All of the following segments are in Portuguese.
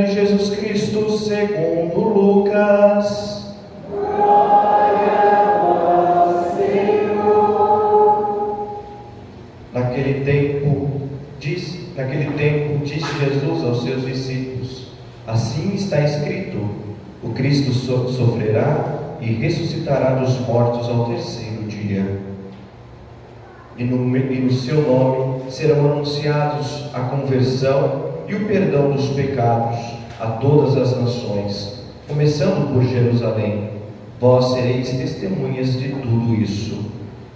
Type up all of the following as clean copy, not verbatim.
Evangelho de Jesus Cristo segundo Lucas. Glória a vós, Senhor. Naquele tempo disse Jesus aos seus discípulos: assim está escrito, o Cristo sofrerá e ressuscitará dos mortos ao terceiro dia. E no seu nome serão anunciados a conversão e o perdão dos pecados a todas as nações, começando por Jerusalém. Vós sereis testemunhas de tudo isso.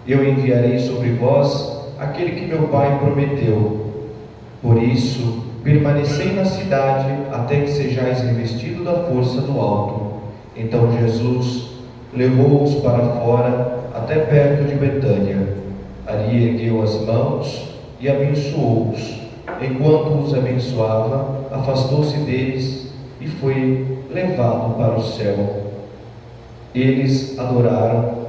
Eu enviarei sobre vós aquele que meu Pai prometeu. Por isso, permanecei na cidade até que sejais revestidos da força do alto. Então Jesus levou-os para fora até perto de Betânia. Ali ergueu as mãos e abençoou-os. Enquanto os abençoava, afastou-se deles e foi levado para o céu. Eles adoraram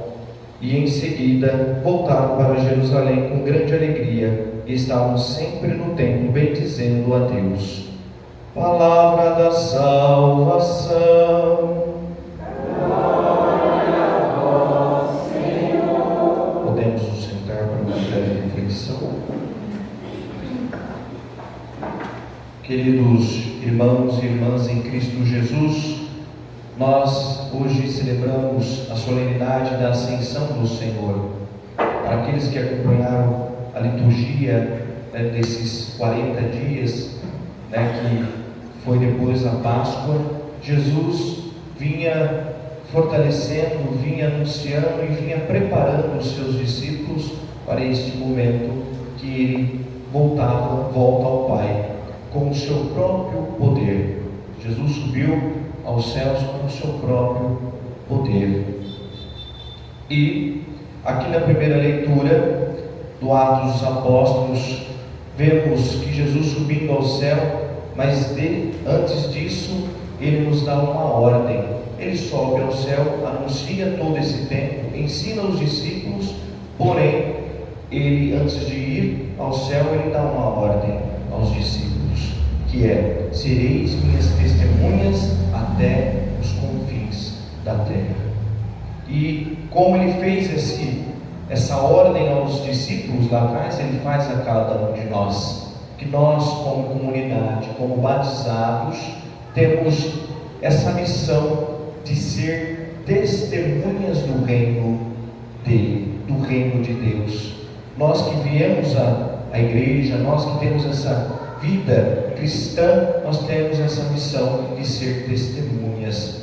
e em seguida voltaram para Jerusalém com grande alegria e estavam sempre no templo bendizendo a Deus. Palavra da salvação. Glória a vós, Senhor. Podemos nos sentar para uma breve reflexão. Queridos irmãos e irmãs em Cristo Jesus, nós hoje celebramos a solenidade da Ascensão do Senhor. Para aqueles que acompanharam a liturgia desses 40 dias, que foi depois da Páscoa, Jesus vinha fortalecendo, vinha anunciando e vinha preparando os seus discípulos para este momento que ele volta ao Pai com o seu próprio poder. Jesus subiu aos céus com o seu próprio poder. E aqui na primeira leitura do Atos dos Apóstolos, vemos que Jesus subindo ao céu, mas antes disso, ele nos dá uma ordem. Ele sobe ao céu, anuncia todo esse tempo, ensina os discípulos, porém, ele, antes de ir ao céu, ele dá uma ordem aos discípulos, que é: sereis minhas testemunhas até os confins da terra. E como ele fez essa ordem aos discípulos lá atrás, ele faz a cada um de nós, que nós como comunidade, como batizados, temos essa missão de ser testemunhas do reino dele, do reino de Deus. Nós que viemos à igreja, nós que temos essa vida cristã, nós temos essa missão de ser testemunhas,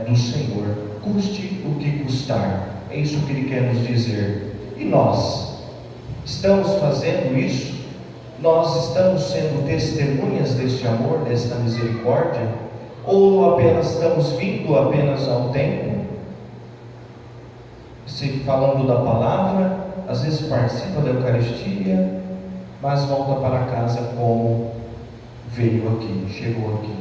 do Senhor, custe o que custar. É isso que ele quer nos dizer. E nós estamos fazendo isso? Nós estamos sendo testemunhas deste amor, desta misericórdia? Ou apenas estamos vindo apenas ao templo, falando da palavra, às vezes participa da Eucaristia, mas volta para casa como veio aqui, chegou aqui?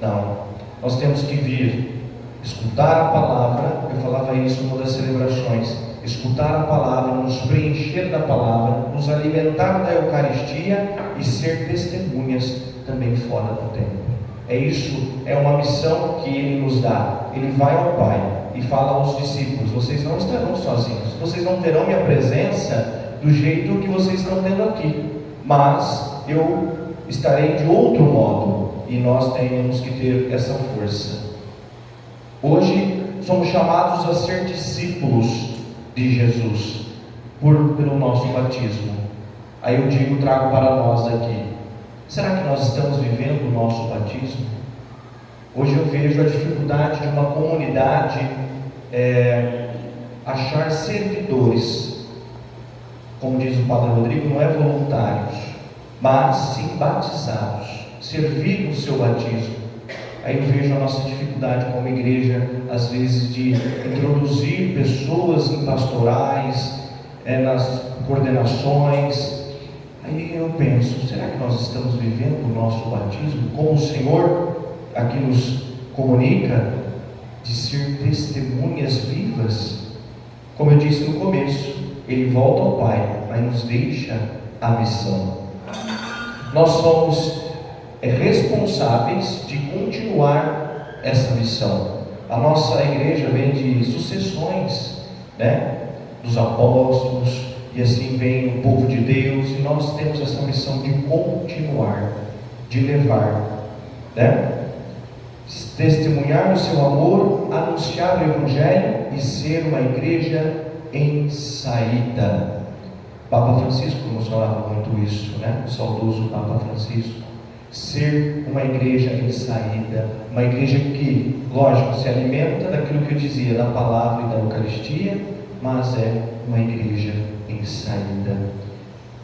Não, nós temos que vir, escutar a palavra. Eu falava isso numa das celebrações: escutar a palavra, nos preencher da palavra, nos alimentar da Eucaristia e ser testemunhas também fora do templo. É isso, é uma missão que ele nos dá. Ele vai ao Pai e fala aos discípulos: vocês não estarão sozinhos, vocês não terão minha presença do jeito que vocês estão tendo aqui, mas eu estarei de outro modo, e nós temos que ter essa força. Hoje somos chamados a ser discípulos de Jesus pelo nosso batismo. Aí eu trago para nós aqui: será que nós estamos vivendo o nosso batismo? Hoje eu vejo a dificuldade de uma comunidade achar servidores. Como diz o Padre Rodrigo, não é voluntários, mas sim batizados, servir no seu batismo. Aí eu vejo a nossa dificuldade como igreja, às vezes, de introduzir pessoas em pastorais, nas coordenações. Aí eu penso: será que nós estamos vivendo o nosso batismo como o Senhor aqui nos comunica, de ser testemunhas vivas? Como eu disse no começo, ele volta ao Pai, mas nos deixa a missão. Nós somos responsáveis de continuar essa missão. A nossa igreja vem de sucessões, né, dos apóstolos, e assim vem o povo de Deus, e nós temos essa missão de continuar, de levar, né? Testemunhar o seu amor, anunciar o Evangelho e ser uma igreja em saída. Papa Francisco nos falava muito isso, né? O saudoso Papa Francisco. Ser uma igreja em saída, uma igreja que, lógico, se alimenta daquilo que eu dizia, da palavra e da Eucaristia, mas é uma igreja em saída.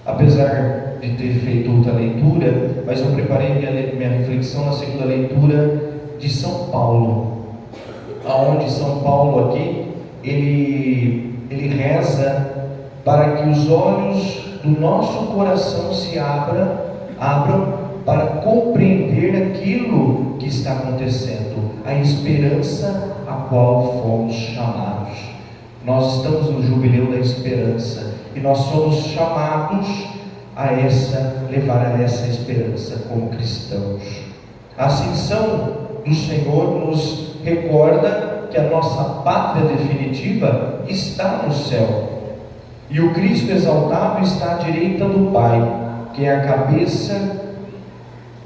Apesar de ter feito outra leitura, mas eu preparei minha reflexão na segunda leitura de São Paulo, aonde São Paulo aqui, ele reza para que os olhos do nosso coração se abram para compreender aquilo que está acontecendo, a esperança a qual fomos chamados. Nós estamos no jubileu da esperança e nós somos chamados a levar a essa esperança como cristãos. A ascensão do Senhor nos recorda que a nossa pátria definitiva está no céu, e o Cristo exaltado está à direita do Pai, que é a cabeça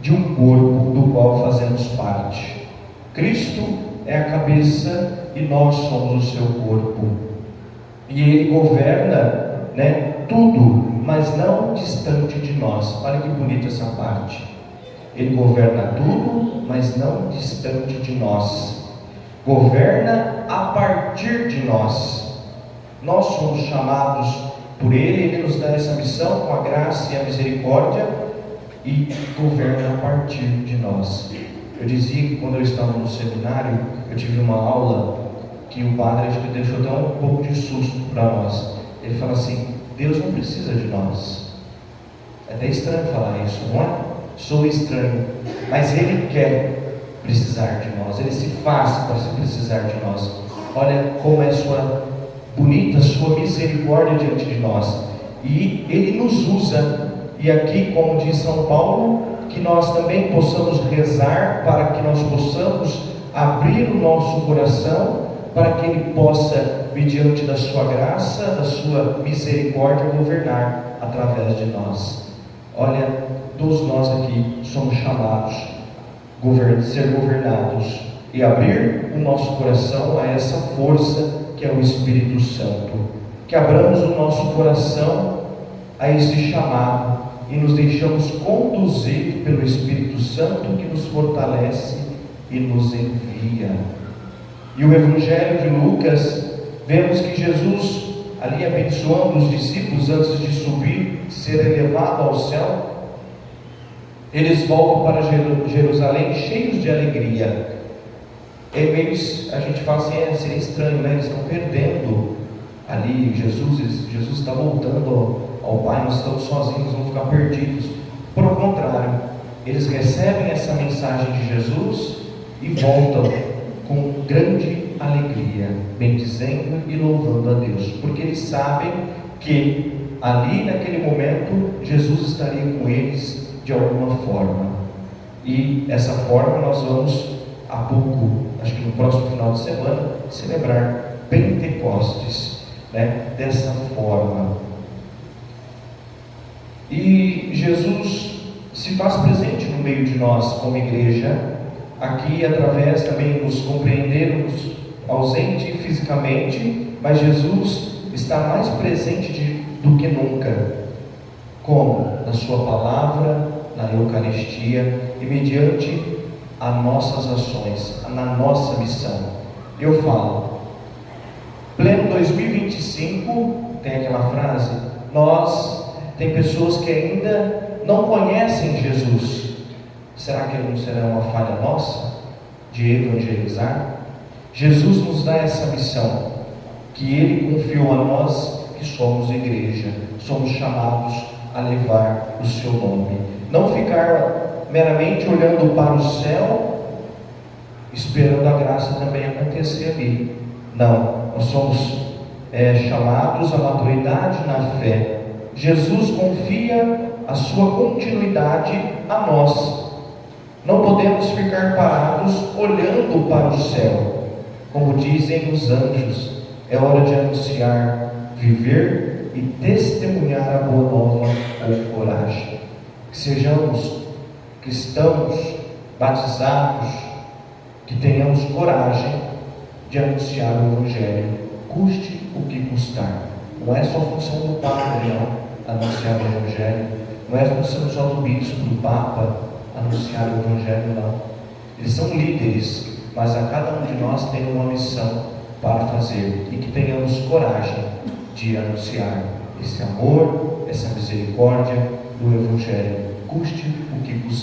de um corpo do qual fazemos parte. Cristo é a cabeça e nós somos o seu corpo, e Ele governa, né, tudo, mas não distante de nós. Olha que bonita essa parte. Ele governa tudo, mas não distante de nós. Governa a partir de nós. Nós somos chamados por Ele nos dá essa missão com a graça e a misericórdia, e governa a partir de nós. Eu dizia que quando eu estava no seminário, eu tive uma aula que o padre acho que deixou até um pouco de susto para nós. Ele fala assim: Deus não precisa de nós. É até estranho falar isso, não é? Sou estranho, mas Ele quer precisar de nós, Ele se faz para se precisar de nós. Olha como é bonita sua misericórdia diante de nós, e Ele nos usa. E aqui, como diz São Paulo, que nós também possamos rezar para que nós possamos abrir o nosso coração, para que Ele possa, mediante da sua graça, da sua misericórdia, governar através de nós. Olha, todos nós aqui somos chamados a ser governados e abrir o nosso coração a essa força que é o Espírito Santo. Que abramos o nosso coração a esse chamado e nos deixamos conduzir pelo Espírito Santo, que nos fortalece e nos envia. E o Evangelho de Lucas, vemos que Jesus, ali abençoando os discípulos antes de subir, ser elevado ao céu, eles voltam para Jerusalém cheios de alegria. A gente fala assim, seria estranho, né? Eles estão perdendo ali Jesus está voltando ao Pai, nós estamos sozinhos, vamos ficar perdidos. Por o contrário, eles recebem essa mensagem de Jesus e voltam com grande alegria, bendizendo e louvando a Deus, porque eles sabem que ali naquele momento Jesus estaria com eles de alguma forma. E essa forma nós vamos há pouco, acho que no próximo final de semana, celebrar Pentecostes, né? Dessa forma. E Jesus se faz presente no meio de nós como igreja, aqui através também nos compreendermos ausente fisicamente, mas Jesus está mais presente do que nunca. Como? Na sua palavra, na Eucaristia e mediante as nossas ações, na nossa missão. Eu falo, pleno 2025, tem aquela frase, tem pessoas que ainda não conhecem Jesus. Será que não será uma falha nossa de evangelizar? Jesus nos dá essa missão, que Ele confiou a nós, que somos igreja, somos chamados a levar o seu nome. Não ficar meramente olhando para o céu, esperando a graça também acontecer ali. Não, nós somos chamados à maturidade na fé. Jesus confia a sua continuidade a nós, Não podemos ficar parados olhando para o céu. Como dizem os anjos, é hora de anunciar, viver e testemunhar a boa nova com coragem. Que sejamos cristãos batizados, que tenhamos coragem de anunciar o Evangelho, custe o que custar. Não é só função do padre, não, anunciar o Evangelho. Não é função só do bispo, do Papa, anunciar o Evangelho, não. Eles são líderes, mas a cada um de nós tem uma missão para fazer, e que tenhamos coragem de anunciar esse amor, essa misericórdia do Evangelho, custe o que custar.